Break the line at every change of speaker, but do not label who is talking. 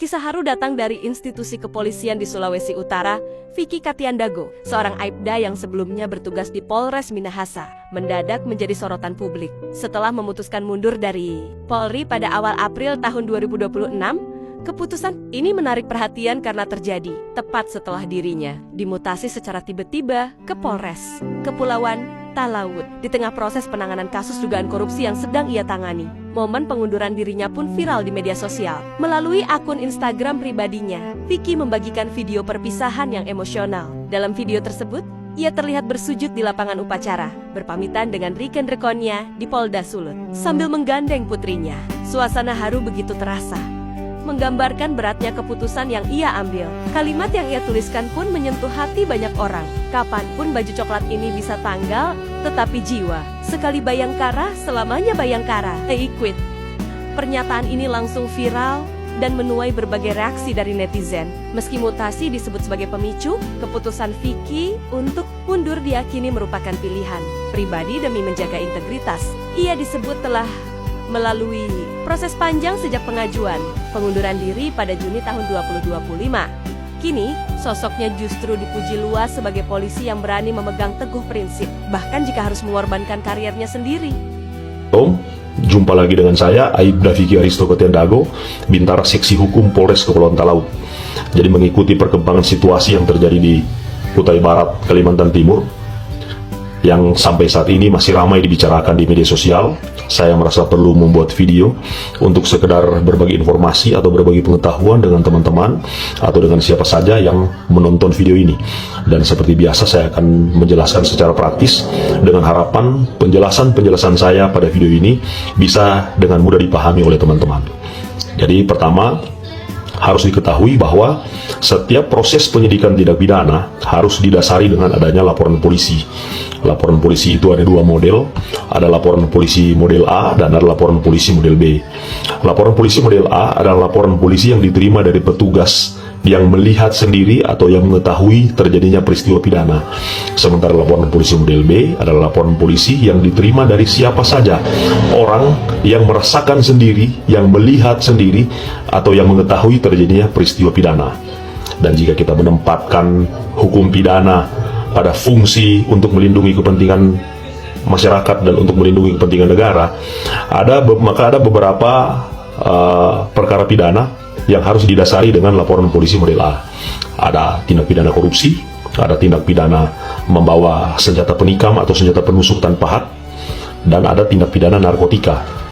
Kisah haru datang dari institusi kepolisian di Sulawesi Utara. Vicky Katiandago, seorang aibda yang sebelumnya bertugas di Polres Minahasa, mendadak menjadi sorotan publik setelah memutuskan mundur dari Polri pada awal April tahun 2026. Keputusan ini menarik perhatian karena terjadi tepat setelah dirinya dimutasi secara tiba-tiba ke Polres Kepulauan Talaut di tengah proses penanganan kasus dugaan korupsi yang sedang ia tangani. Momen pengunduran dirinya pun viral di media sosial. Melalui akun Instagram pribadinya, Vicky membagikan video perpisahan yang emosional. Dalam video tersebut, ia terlihat bersujud di lapangan upacara, berpamitan dengan rekan-rekannya di Polda Sulut, sambil menggandeng putrinya. Suasana haru begitu terasa, menggambarkan beratnya keputusan yang ia ambil. Kalimat yang ia tuliskan pun menyentuh hati banyak orang. Kapanpun baju coklat ini bisa tanggal, tetapi jiwa sekali Bayangkara, selamanya Bayangkara. Quit. Pernyataan ini langsung viral dan menuai berbagai reaksi dari netizen. Meski mutasi disebut sebagai pemicu, keputusan Vicky untuk mundur diyakini merupakan pilihan pribadi demi menjaga integritas. Ia disebut telah melalui proses panjang sejak pengajuan pengunduran diri pada Juni tahun 2025. Kini, sosoknya justru dipuji luas sebagai polisi yang berani memegang teguh prinsip, bahkan jika harus mengorbankan karirnya sendiri.
Jumpa lagi dengan saya, Aibda Vicky Aristo Katiandago, Bintara Seksi Hukum Polres Kepulauan Talaut. Jadi mengikuti perkembangan situasi yang terjadi di Kutai Barat, Kalimantan Timur, yang sampai saat ini masih ramai dibicarakan di media sosial, saya merasa perlu membuat video untuk sekedar berbagi informasi atau berbagi pengetahuan dengan teman-teman atau dengan siapa saja yang menonton video ini. Dan seperti biasa saya akan menjelaskan secara praktis dengan harapan penjelasan saya pada video ini bisa dengan mudah dipahami oleh teman-teman. Jadi pertama, harus diketahui bahwa setiap proses penyidikan tindak pidana harus didasari dengan adanya laporan polisi. Laporan polisi itu ada dua model, ada laporan polisi model A dan ada laporan polisi model B. Laporan polisi model A adalah laporan polisi yang diterima dari petugas yang melihat sendiri atau yang mengetahui terjadinya peristiwa pidana. Sementara laporan polisi model B adalah laporan polisi yang diterima dari siapa saja, orang yang merasakan sendiri, yang melihat sendiri, atau yang mengetahui terjadinya peristiwa pidana. Dan jika kita menempatkan hukum pidana pada fungsi untuk melindungi kepentingan masyarakat dan untuk melindungi kepentingan negara, maka ada beberapa perkara pidana yang harus didasari dengan laporan polisi model A. Ada tindak pidana korupsi, ada tindak pidana membawa senjata penikam atau senjata penusuk tanpa hak, dan ada tindak pidana narkotika.